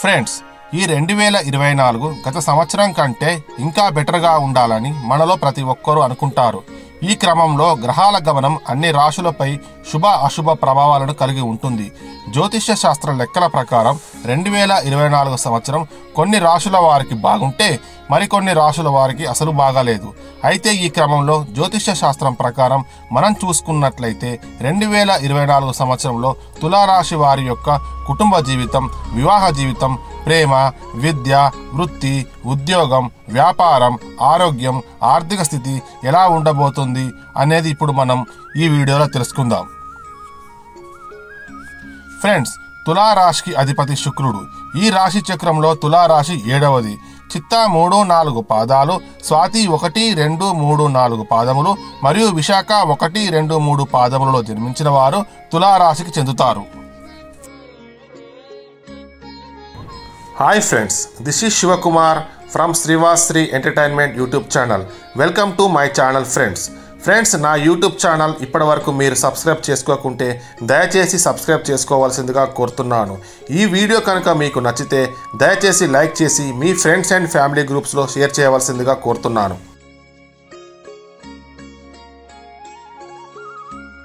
Friends, ఈ 2024 గత సంవత్సరం కంటే ఇంకా బెటర్గా ఉండాలని మనలో ప్రతి ఒక్కరూ అనుకుంటారు. ఈ క్రమంలో గ్రహాల గమనం అన్ని రాశులపై శుభ అశుభ ప్రభావాలను కలిగి ఉంటుంది. జ్యోతిష్య శాస్త్ర లెక్కల ప్రకారం 2024 సంవత్సరం కొన్ని రాశుల వారికి బాగుంటే మరికొన్ని రాశుల వారికి అసలు బాగాలేదు. అయితే ఈ క్రమంలో జ్యోతిష్య శాస్త్రం ప్రకారం మనం చూసుకున్నట్లయితే 2024 సంవత్సరంలో తులారాశి వారి యొక్క కుటుంబ జీవితం, వివాహ జీవితం, ప్రేమ, విద్య, వృత్తి, ఉద్యోగం, వ్యాపారం, ఆరోగ్యం, ఆర్థిక స్థితి ఎలా ఉండబోతుంది అనేది ఇప్పుడు మనం ఈ వీడియోలో తెలుసుకుందాం. ఫ్రెండ్స్, తులారాశికి అధిపతి శుక్రుడు. ఈ రాశి చక్రంలో తులారాశి 7వది. చిత్తా 3, 4 పాదాలు, స్వాతి 1, 2, 3, 4 పాదములు మరియు విశాఖ 1, 2, 3 పాదములలో జన్మించిన వారు తులారాశికి చెందుతారు. Hi friends, this is Shivakumar from Srivasri entertainment YouTube channel. Welcome to my channel friends. నా యూట్యూబ్ ఛానల్ ఇప్పటి వరకు మీరు సబ్స్క్రైబ్ చేసుకోకుంటే దయచేసి సబ్స్క్రైబ్ చేసుకోవాల్సిందిగా కోరుతున్నాను. ఈ వీడియో కనుక మీకు నచ్చితే దయచేసి లైక్ చేసి మీ ఫ్రెండ్స్ అండ్ ఫ్యామిలీ గ్రూప్స్లో షేర్ చేయవలసిందిగా కోరుతున్నాను.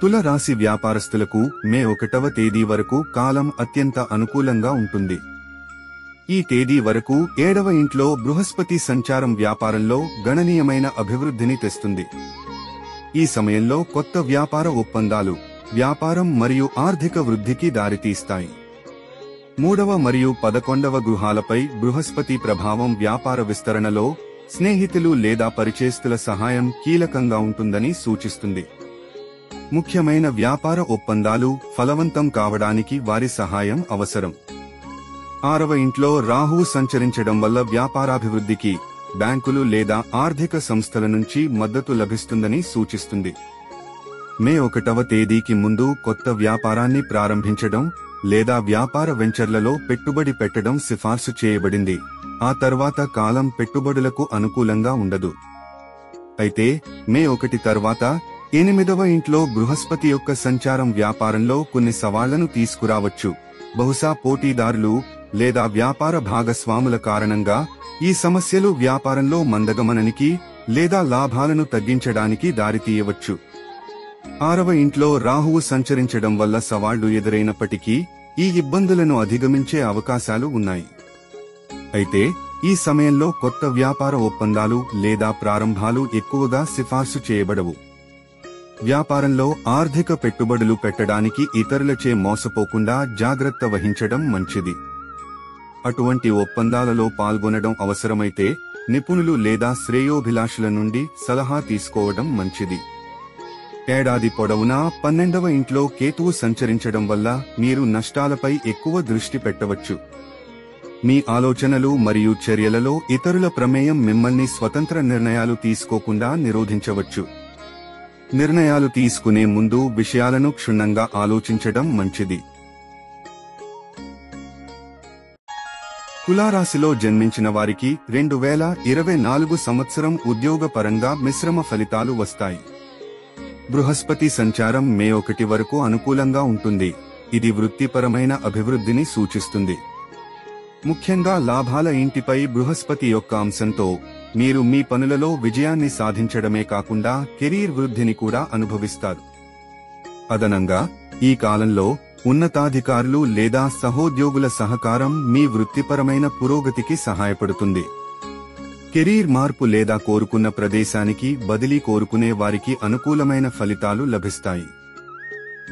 తుల రాశి వ్యాపారస్తులకు మే 1వ తేదీ వరకు కాలం అత్యంత అనుకూలంగా ఉంటుంది. ఈ తేదీ వరకు 7వ ఇంట్లో బృహస్పతి సంచారం వ్యాపారంలో గణనీయమైన అభివృద్ధిని తెస్తుంది. ఈ సమయంలో కొత్త వ్యాపార ఒప్పందాలు, వ్యాపారం మరియు ఆర్థిక వృద్ధికి దారితీస్తాయి. 3వ మరియు 11వ గృహాలపై బృహస్పతి ప్రభావం వ్యాపార విస్తరణలో స్నేహితులు లేదా పరిచయస్తుల సహాయం కీలకంగా ఉంటుందని సూచిస్తుంది. ముఖ్యమైన వ్యాపార ఒప్పందాలు ఫలవంతం కావడానికి వారి సహాయం అవసరం. 6వ ఇంట్లో రాహువు సంచరించడం వల్ల వ్యాపారాభివృద్ధికి బ్యాంకులు లేదా ఆర్థిక సంస్థల నుంచి మద్దతు లభిస్తుందని సూచిస్తుంది. మే 1వ తేదీకి ముందు కొత్త వ్యాపారాన్ని ప్రారంభించడం లేదా వ్యాపార వెంచర్లలో పెట్టుబడి పెట్టడం సిఫార్సు చేయబడింది. ఆ తర్వాత కాలం పెట్టుబడులకు అనుకూలంగా ఉండదు. అయితే మే 1 తర్వాత 8వ ఇంట్లో బృహస్పతి యొక్క సంచారం వ్యాపారంలో కొన్ని సవాళ్లను తీసుకురావచ్చు. బహుశా పోటీదారులు లేదా వ్యాపార భాగస్వాముల కారణంగా ఈ సమస్యలు వ్యాపారంలో మందగమనానికి లేదా లాభాలను తగ్గించడానికి దారితీయవచ్చు. 6వ ఇంట్లో రాహువు సంచరించడం వల్ల సవాళ్లు ఎదురైనప్పటికీ ఈ ఇబ్బందులను అధిగమించే అవకాశాలు ఉన్నాయి. అయితే ఈ సమయంలో కొత్త వ్యాపార ఒప్పందాలు లేదా ప్రారంభాలు ఎక్కువగా సిఫార్సు చేయబడవు. వ్యాపారంలో ఆర్థిక పెట్టుబడులు పెట్టడానికి ఇతరులచే మోసపోకుండా జాగ్రత్త వహించడం మంచిది. అటువంటి ఒప్పందాలలో పాల్గొనడం అవసరమైతే నిపుణులు లేదా శ్రేయోభిలాషుల నుండి సలహా తీసుకోవడం మంచిది. ఏడాది పొడవునా 12వ ఇంట్లో కేతువు సంచరించడం వల్ల మీరు నష్టాలపై ఎక్కువ దృష్టి పెట్టవచ్చు. మీ ఆలోచనలు మరియు చర్యలలో ఇతరుల ప్రమేయం మిమ్మల్ని స్వతంత్ర నిర్ణయాలు తీసుకోకుండా నిరోధించవచ్చు. నిర్ణయాలు తీసుకునే ముందు విషయాలను క్షుణ్ణంగా ఆలోచించడం మంచిది. తులారాశిలో జన్మించిన వారికి 2024 సంవత్సరం ఉద్యోగపరంగా మిశ్రమ ఫలితాలు వస్తాయి. బృహస్పతి సంచారం మే 1 వరకు అనుకూలంగా ఉంటుంది. ఇది వృత్తిపరమైన అభివృద్ధిని సూచిస్తుంది. ముఖ్యంగా లాభాల ఇంటిపై బృహస్పతి యొక్క అంశంతో మీరు మీ పనులలో విజయాన్ని సాధించడమే కాకుండా కెరీర్ వృద్ధిని కూడా అనుభవిస్తారు. అదనంగా ఈ కాలంలో ఉన్నతాధికారులు లేదా సహోద్యోగుల సహకారం మీ వృత్తిపరమైన పురోగతికి సహాయపడుతుంది. కెరీర్ మార్పు లేదా కోరుకున్న ప్రదేశానికి బదిలీ కోరుకునే వారికి అనుకూలమైన ఫలితాలు లభిస్తాయి.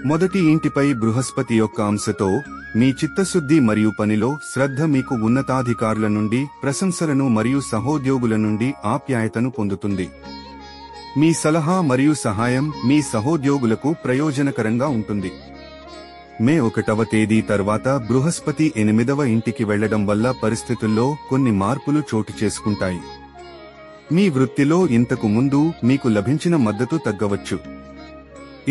మొదటి ఇంటిపై బృహస్పతి యొక్క అంశతో మీ చిత్తశుద్ధి మరియు పనిలో శ్రద్ధ మీకు ఉన్నతాధికారుల నుండి ప్రశంసలను మరియు సహోద్యోగుల నుండి ఆప్యాయతను పొందుతుంది. మీ సలహా మరియు సహాయం మీ సహోద్యోగులకు ప్రయోజనకరంగా ఉంటుంది. మే 1వ తేదీ తర్వాత బృహస్పతి 8వ ఇంటికి వెళ్లడం వల్ల పరిస్థితుల్లో కొన్ని మార్పులు చోటు చేసుకుంటాయి. మీ వృత్తిలో ఇంతకు ముందు మీకు లభించిన మద్దతు తగ్గవచ్చు.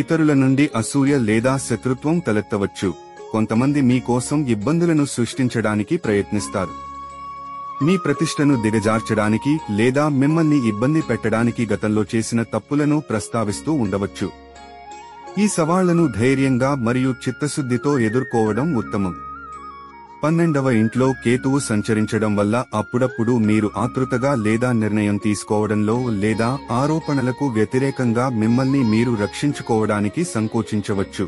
ఇతరుల నుండి అసూయ లేదా శత్రుత్వం తలెత్తవచ్చు. కొంతమంది మీ కోసం ఇబ్బందులను సృష్టించడానికి ప్రయత్నిస్తారు. మీ ప్రతిష్టను దిగజార్చడానికి లేదా మిమ్మల్ని ఇబ్బంది పెట్టడానికి గతంలో చేసిన తప్పులను ప్రస్తావిస్తూ ఉండవచ్చు. ఈ సవాళ్లను ధైర్యంగా మరియు చిత్తశుద్ధితో ఎదుర్కోవడం ఉత్తమం. 12వ ఇంట్లో కేతువు సంచరించడం వల్ల అప్పుడప్పుడు మీరు ఆతృతగా లేదా నిర్ణయం తీసుకోవడంలో లేదా ఆరోపణలకు వ్యతిరేకంగా మిమ్మల్ని మీరు రక్షించుకోవడానికి సంకోచించవచ్చు.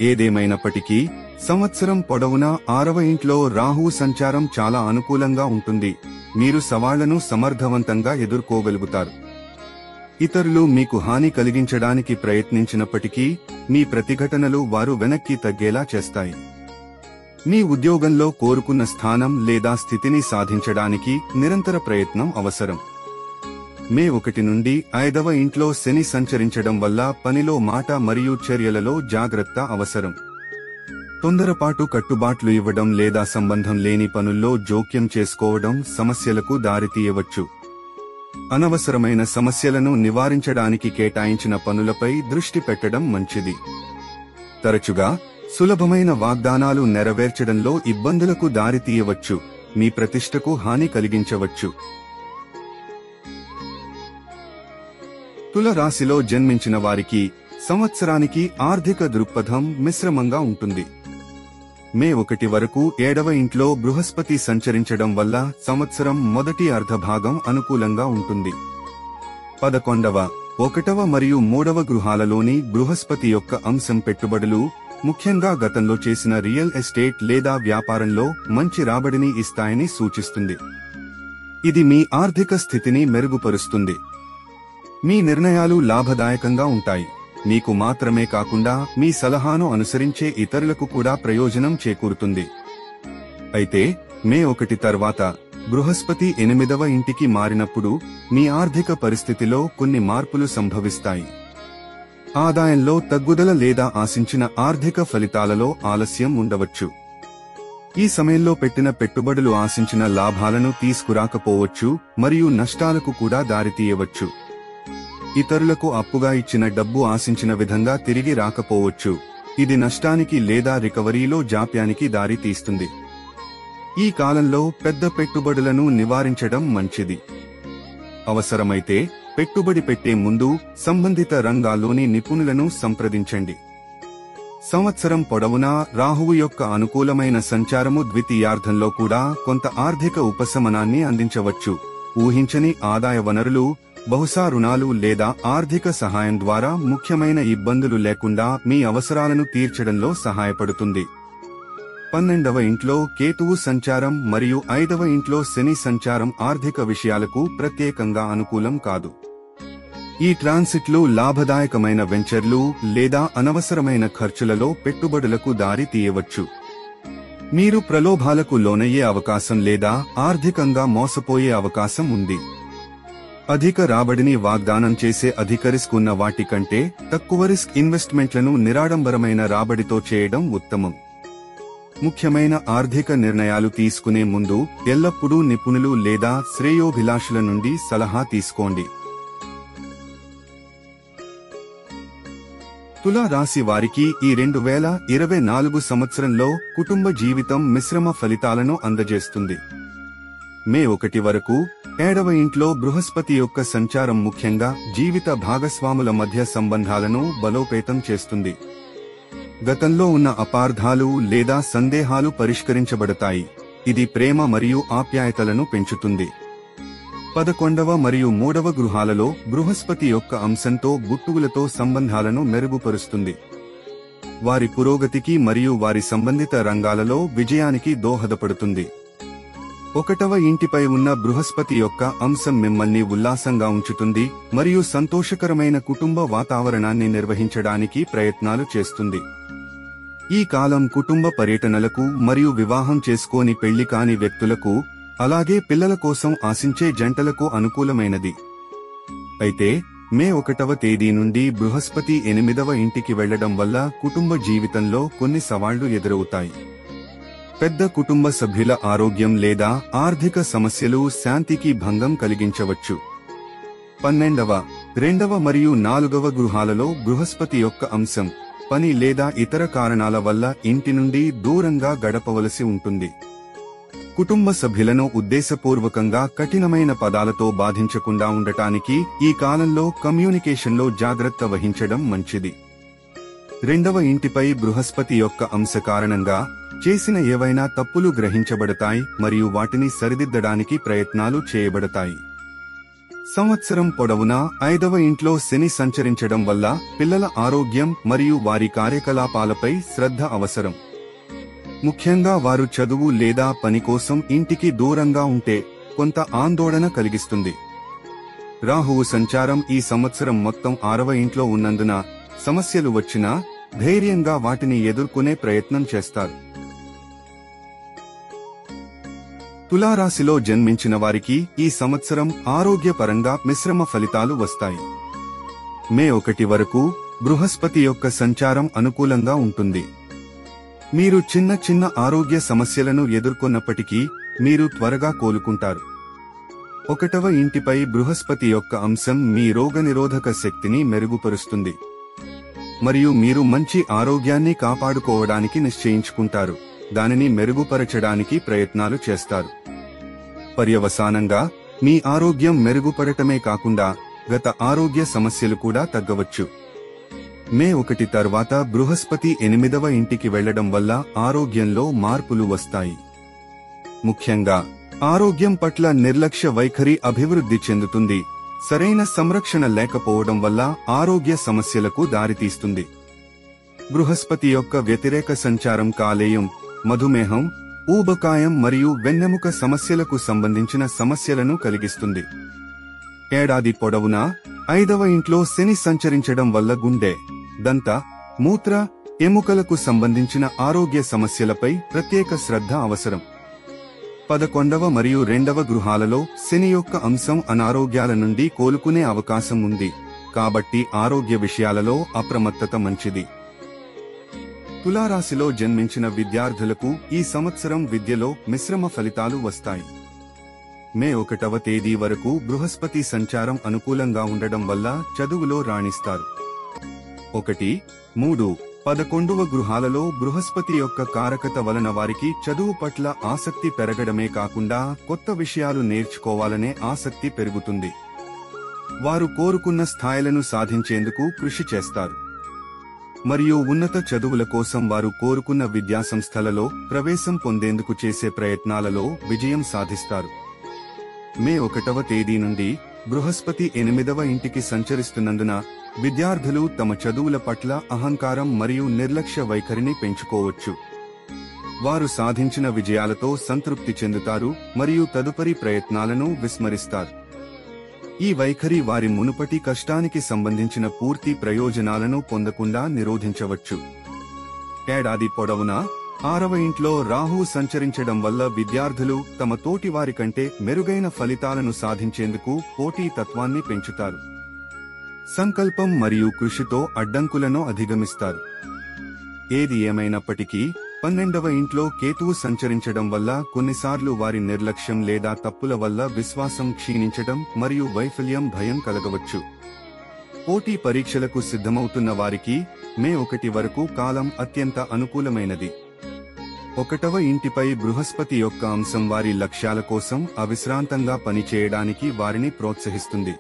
ఏదేమైనప్పటికీ సంవత్సరం పొడవునా 6వ ఇంట్లో రాహువు సంచారం చాలా అనుకూలంగా ఉంటుంది. మీరు సవాళ్లను సమర్థవంతంగా ఎదుర్కోగలుగుతారు. ఇతరులు మీకు హాని కలిగించడానికి ప్రయత్నించినప్పటికీ మీ ప్రతిఘటనలు వారు వెనక్కి తగ్గేలా చేస్తాయి. మీ ఉద్యోగంలో కోరుకున్న స్థానం లేదా స్థితిని సాధించడానికి నిరంతర ప్రయత్నం అవసరం. మే 1 నుండి 5వ ఇంట్లో శని సంచరించడం వల్ల పనిలో మాట మరియు చర్యలలో జాగ్రత్త అవసరం. తొందరపాటు కట్టుబాట్లు ఇవ్వడం లేదా సంబంధం లేని పనుల్లో జోక్యం చేసుకోవడం సమస్యలకు దారితీయవచ్చు. అనవసరమైన సమస్యలను నివారించడానికి కేటాయించిన పనులపై దృష్టి పెట్టడం మంచిది. తరచుగా సులభమైన వాగ్దానాలు నెరవేర్చడంలో ఇబ్బందులకు దారితీయవచ్చు, మీ ప్రతిష్టకు హాని కలిగించవచ్చు. తుల రాశిలో జన్మించిన వారికి సంవత్సరానికి ఆర్థిక దృక్పథం మిశ్రమంగా ఉంటుంది. మే 1 వరకు 7వ ఇంట్లో బృహస్పతి సంచరించడం వల్ల సంవత్సరం మొదటి అర్ధభాగం అనుకూలంగా ఉంటుంది. 11వ, 1వ మరియు 3వ గృహాలలోని బృహస్పతి యొక్క అంశం పెట్టుబడులు, ముఖ్యంగా గతంలో చేసిన రియల్ ఎస్టేట్ లేదా వ్యాపారంలో మంచి రాబడిని ఇస్తాయని సూచిస్తుంది. ఇది మీ ఆర్థిక స్థితిని మెరుగుపరుస్తుంది. మీ నిర్ణయాలు లాభదాయకంగా ఉంటాయి. మీకు మాత్రమే కాకుండా మీ సలహాను అనుసరించే ఇతరులకు కూడా ప్రయోజనం చేకూరుతుంది. అయితే మే 1 తర్వాత బృహస్పతి 8వ ఇంటికి మారినప్పుడు మీ ఆర్థిక పరిస్థితిలో కొన్ని మార్పులు సంభవిస్తాయి. ఆదాయంలో తగ్గుదల లేదా ఆశించిన ఆర్థిక ఫలితాలలో ఆలస్యం ఉండవచ్చు. ఈ సమయంలో పెట్టిన పెట్టుబడులు ఆశించిన లాభాలను తీసుకురాకపోవచ్చు మరియు నష్టాలకు కూడా దారితీయవచ్చు. ఇతరులకు అప్పుగా ఇచ్చిన డబ్బు ఆశించిన విధంగా తిరిగి రాకపోవచ్చు. ఇది నష్టానికి లేదా రికవరీలో జాప్యానికి దారి తీస్తుంది. ఈ కాలంలో పెద్ద పెట్టుబడులను నివారించడం మంచిది. అవసరమైతే పెట్టుబడి పెట్టే ముందు సంబంధిత రంగాల్లోని నిపుణులను సంప్రదించండి. సంవత్సరం పొడవునా రాహువు యొక్క అనుకూలమైన సంచారము ద్వితీయార్ధంలో కూడా కొంత ఆర్థిక ఉపశమనాన్ని అందించవచ్చు. ఊహించని ఆదాయ వనరులు, బహుశా రుణాలు లేదా ఆర్థిక సహాయం ద్వారా ముఖ్యమైన ఇబ్బందులు లేకుండా మీ అవసరాలను తీర్చడంలో సహాయపడుతుంది. 12వ ఇంట్లో కేతువు సంచారం మరియు 5వ ఇంట్లో శని సంచారం ఆర్థిక విషయాలకు ప్రత్యేకంగా అనుకూలం కాదు. ఈ ట్రాన్సిట్లు లాభదాయకమైన వెంచర్లు లేదా అనవసరమైన ఖర్చులలో పెట్టుబడులకు దారి తీయవచ్చు. మీరు ప్రలోభాలకు లోనయ్యే అవకాశం లేదా ఆర్థికంగా మోసపోయే అవకాశం ఉంది. అధిక రాబడిని వాగ్దానం చేసే అధిక రిస్క్ ఉన్న వాటి కంటే తక్కువ రిస్క్ ఇన్వెస్ట్మెంట్లను నిరాడంబరమైన రాబడితో చేయడం ఉత్తమం. ముఖ్యమైన ఆర్థిక నిర్ణయాలు తీసుకునే ముందు ఎల్లప్పుడూ నిపుణులు లేదా శ్రేయోభిలాషుల నుండి సలహా తీసుకోండి. తులా రాశి వారికి ఈ 2024 సంవత్సరంలో కుటుంబ జీవితం మిశ్రమ ఫలితాలను అందజేస్తుంది. మే 1 వరకు 7వ ఇంట్లో బృహస్పతి యొక్క సంచారం ముఖ్యంగా జీవిత భాగస్వాముల మధ్య సంబంధాలను బలోపేతం చేస్తుంది. గతంలో ఉన్న అపార్థాలు లేదా సందేహాలు పరిష్కరించబడతాయి. ఇది ప్రేమ మరియు ఆప్యాయతలను పెంచుతుంది. 11వ మరియు 3వ గృహాలలో బృహస్పతి యొక్క అంశంతో గుట్టువులతో సంబంధాలను మెరుగుపరుస్తుంది. వారి పురోగతికి మరియు వారి సంబంధిత రంగాలలో విజయానికి దోహదపడుతుంది. 1వ ఇంటిపై ఉన్న బృహస్పతి యొక్క అంశం మిమ్మల్ని ఉల్లాసంగా ఉంచుతుంది మరియు సంతోషకరమైన కుటుంబ వాతావరణాన్ని నిర్వహించడానికి ప్రయత్నాలు చేస్తుంది. ఈ కాలం కుటుంబ పర్యటనలకు మరియు వివాహం చేసుకోని పెళ్లి కాని వ్యక్తులకు, అలాగే పిల్లల కోసం ఆశించే జంటలకు అనుకూలమైనది. అయితే మే 1వ తేదీ నుండి బృహస్పతి 8వ ఇంటికి వెళ్లడం వల్ల కుటుంబ జీవితంలో కొన్ని సవాళ్లు ఎదురవుతాయి. పెద్ద కుటుంబ సభ్యుల ఆరోగ్యం లేదా ఆర్థిక సమస్యలు శాంతికి భంగం కలిగించవచ్చు. 12వ, 2వ మరియు 4వ గృహాలలో బృహస్పతి యొక్క అంశం పని లేదా ఇతర కారణాల వల్ల ఇంటి నుండి దూరంగా గడపవలసి ఉంటుంది. కుటుంబ సభ్యులను ఉద్దేశపూర్వకంగా కఠినమైన పదాలతో బాధించకుండా ఉండటానికి ఈ కాలంలో కమ్యూనికేషన్లో జాగ్రత్త వహించడం మంచిది. 2వ ఇంటిపై బృహస్పతి యొక్క అంశ కారణంగా చేసిన ఏవైనా తప్పులు గ్రహించబడతాయి మరియు వాటిని సరిదిద్దడానికి ప్రయత్నాలు చేయబడతాయి. సంవత్సరం పొడవునా 5వ ఇంట్లో శని సంచరించడం వల్ల పిల్లల ఆరోగ్యం మరియు వారి కార్యకలాపాలపై శ్రద్ధ అవసరం. ముఖ్యంగా వారు చదువు లేదా పని కోసం ఇంటికి దూరంగా ఉంటే కొంత ఆందోళన కలిగిస్తుంది. రాహువు సంచారం ఈ సంవత్సరం మొత్తం 6వ ఇంట్లో ఉన్నందున సమస్యలు వచ్చినా ధైర్యంగా వాటిని ఎదుర్కొనే ప్రయత్నం చేస్తారు. తులారాశిలో జన్మించిన వారికి ఈ సంవత్సరం ఆరోగ్యపరంగా మిశ్రమ ఫలితాలు వస్తాయి. మే 1 వరకు బృహస్పతి యొక్క సంచారం అనుకూలంగా ఉంటుంది. మీరు చిన్న చిన్న ఆరోగ్య సమస్యలను ఎదుర్కొన్నప్పటికీ మీరు త్వరగా కోలుకుంటారు. 1వ ఇంటిపై బృహస్పతి యొక్క అంశం మీ రోగనిరోధక శక్తిని మెరుగుపరుస్తుంది మరియు మీరు మంచి ఆరోగ్యాన్ని కాపాడుకోవడానికి నిశ్చయించుకుంటారు, దానిని మెరుగుపరచడానికి ప్రయత్నాలు చేస్తారు. పర్యవసానంగా మీ ఆరోగ్యం మెరుగుపడటమే కాకుండా గత ఆరోగ్య సమస్యలు కూడా తగ్గవచ్చు. మే 1 తర్వాత బృహస్పతి 8వ ఇంటికి వెళ్లడం వల్ల ఆరోగ్యంలో మార్పులు వస్తాయి. ముఖ్యంగా ఆరోగ్యం పట్ల నిర్లక్ష్య వైఖరి అభివృద్ధి చెందుతుంది. సరైన సంరక్షణ లేకపోవడం వల్ల ఆరోగ్య సమస్యలకు దారితీస్తుంది. బృహస్పతి యొక్క వ్యతిరేక సంచారం కాలేయం, మధుమేహం, ఊబకాయం మరియు వెన్నెముక సమస్యలకు సంబంధించిన సమస్యలను కలిగిస్తుంది. ఏడాది పొడవునా 5వ ఇంట్లో శని సంచరించడం వల్ల గుండె, దంత, మూత్ర, ఎముకలకు సంబంధించిన ఆరోగ్య సమస్యలపై ప్రత్యేక శ్రద్ధ అవసరం. 11వ మరియు 2వ గృహాలలో శని యొక్క అంశం అనారోగ్యాల నుండి కోలుకునే అవకాశం ఉంది, కాబట్టి ఆరోగ్య విషయాలలో అప్రమత్తత మంచిది. తులారాశిలో జన్మించిన విద్యార్థులకు ఈ సంవత్సరం విద్యలో మిశ్రమ ఫలితాలు వస్తాయి. మే 1వ తేదీ వరకు బృహస్పతి సంచారం అనుకూలంగా ఉండడం వల్ల చదువులో రాణిస్తారు. 1, 3, 11వ గృహాలలో బృహస్పతి యొక్క కారకత వలన వారికి చదువు పట్ల ఆసక్తి పెరగడమే కాకుండా కొత్త విషయాలు నేర్చుకోవాలనే ఆసక్తి పెరుగుతుంది. వారు కోరుకున్న స్థాయిలను సాధించేందుకు కృషి చేస్తారు మరియు ఉన్నత చదువుల కోసం వారు కోరుకున్న విద్యాసంస్థలలో ప్రవేశం పొందేందుకు చేసే ప్రయత్నాలలో విజయం సాధిస్తారు. మే 1వ తేదీ నుండి బృహస్పతి 8వ ఇంటికి సంచరిస్తున్నందున విద్యార్థులు తమ చదువుల పట్ల అహంకారం మరియు నిర్లక్ష్య వైఖరిని పెంచుకోవచ్చు. వారు సాధించిన విజయాలతో సంతృప్తి చెందుతారు మరియు తదుపరి ప్రయత్నాలను విస్మరిస్తారు. ఈ వైఖరి వారి మునుపటి కష్టానికి సంబంధించిన పూర్తి ప్రయోజనాలను పొందకుండా నిరోధించవచ్చు. ఏడాది పొడవునా 6వ ఇంట్లో రాహువు సంచరించడం వల్ల విద్యార్థులు తమ తోటి వారి కంటే మెరుగైన ఫలితాలను సాధించేందుకు పోటీతత్వాన్ని పెంచుతారు. సంకల్పం మరియు కృషితో అడ్డంకులను అధిగమిస్తారు. ఏది ఏమైనప్పటికీ 12వ ఇంట్లో కేతువు సంచరించడం వల్ల కొన్నిసార్లు వారి నిర్లక్ష్యం లేదా తప్పుల వల్ల విశ్వాసం క్షీణించడం మరియు వైఫల్యం భయం కలగవచ్చు. పోటీ పరీక్షలకు సిద్ధమవుతున్న వారికి మే 1 వరకు కాలం అత్యంత అనుకూలమైనది. 1వ ఇంటిపై బృహస్పతి యొక్క అంశం వారి లక్ష్యాల కోసం అవిశ్రాంతంగా పనిచేయడానికి వారిని ప్రోత్సహిస్తుంది.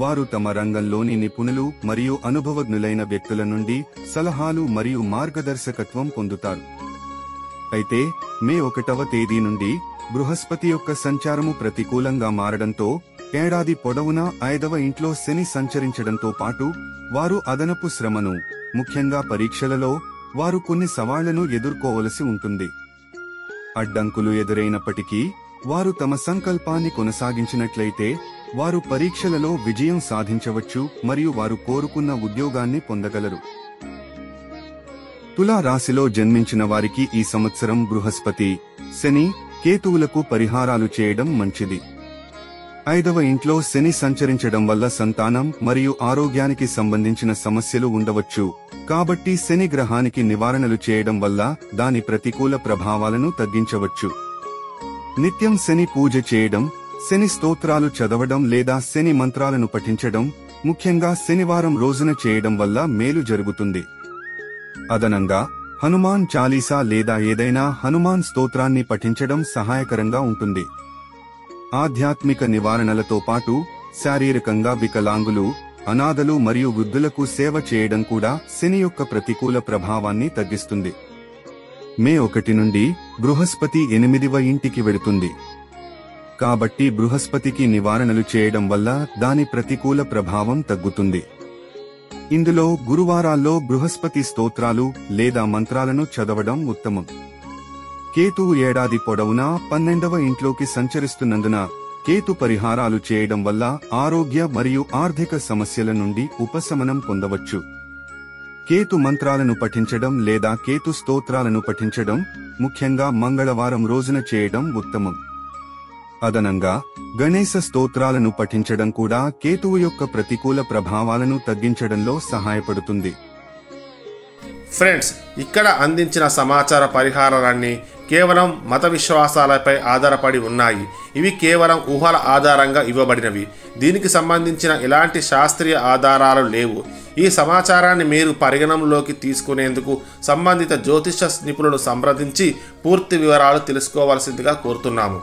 వారు తమ రంగంలోని నిపుణులు మరియు అనుభవజ్ఞులైన వ్యక్తుల నుండి సలహాలు మరియు మార్గదర్శకత్వం పొందుతారు. అయితే మే 1వ తేదీ నుండి బృహస్పతి యొక్క సంచారము ప్రతికూలంగా మారడంతో ఏడాది పొడవునా 5వ ఇంట్లో శని సంచరించడంతో పాటు వారు అదనపు శ్రమను, ముఖ్యంగా పరీక్షలలో వారు కొన్ని సవాళ్లను ఎదుర్కోవలసి ఉంటుంది. అడ్డంకులు ఎదురైనప్పటికీ వారు తమ సంకల్పాన్ని కొనసాగించినట్లయితే వారు పరీక్షలలో విజయం సాధించవచ్చు మరియు వారు కోరుకున్న ఉద్యోగాన్ని పొందగలరు. తులా రాశిలో జన్మించిన వారికి ఈ సంవత్సరం బృహస్పతి, శని, కేతువులకు పరిహారాలు చేయడం మంచిది. 5వ ఇంట్లో శని సంచరించడం వల్ల సంతానం మరియు ఆరోగ్యానికి సంబంధించిన సమస్యలు ఉండవచ్చు, కాబట్టి శని గ్రహానికి నివారణలు చేయడం వల్ల దాని ప్రతికూల ప్రభావాలను తగ్గించవచ్చు. నిత్యం శని పూజ చేయడం, శని స్తోత్రాలు చదవడం లేదా శని మంత్రాలను పఠించడం, ముఖ్యంగా శనివారం రోజున చేయడం వల్ల మేలు జరుగుతుంది. అదనంగా హనుమాన్ చాలీసా లేదా ఏదైనా హనుమాన్ స్తోత్రాన్ని పఠించడం సహాయకరంగా ఉంటుంది. ఆధ్యాత్మిక నివారణలతో పాటు శారీరకంగా వికలాంగులు, అనాథలు మరియు వృద్ధులకు సేవ చేయడం కూడా శని యొక్క ప్రతికూల ప్రభావాన్ని తగ్గిస్తుంది. మే 1 నుండి బృహస్పతి 8వ ఇంటికి వెళుతుంది. కాబట్టి బృహస్పతికి నివారణలు చేయడం వల్ల దాని ప్రతికూల ప్రభావం తగ్గుతుంది. ఇందులో గురువారాల్లో బృహస్పతి స్తోత్రాలు లేదా మంత్రాలను చదవడం ఉత్తమం. కేతువు ఏడాది పొడవునా 12వ ఇంట్లోకి సంచరిస్తున్నందున కేతు పరిహారాలు చేయడం వల్ల ఆరోగ్య మరియు ఆర్థిక సమస్యల నుండి ఉపశమనం పొందవచ్చు. కేతు మంత్రాలను పఠించడం లేదా కేతు స్తోత్రాలను పఠించడం, ముఖ్యంగా మంగళవారం రోజున చేయడం ఉత్తమం. అదనంగా గణేశ స్తోత్రాలను పఠించడం కూడా కేతువు యొక్క ప్రతికూల ప్రభావాలను తగ్గించడంలో సహాయపడుతుంది. ఫ్రెండ్స్, ఇక్కడ అందించిన సమాచార పరిహారాలన్నీ కేవలం మత విశ్వాసాలపై ఆధారపడి ఉన్నాయి. ఇవి కేవలం ఊహల ఆధారంగా ఇవ్వబడినవి. దీనికి సంబంధించిన ఎలాంటి శాస్త్రీయ ఆధారాలు లేవు. ఈ సమాచారాన్ని మీరు పరిగణనలోకి తీసుకునేందుకు సంబంధిత జ్యోతిష నిపుణులను సంప్రదించి పూర్తి వివరాలు తెలుసుకోవాల్సిందిగా కోరుతున్నాము.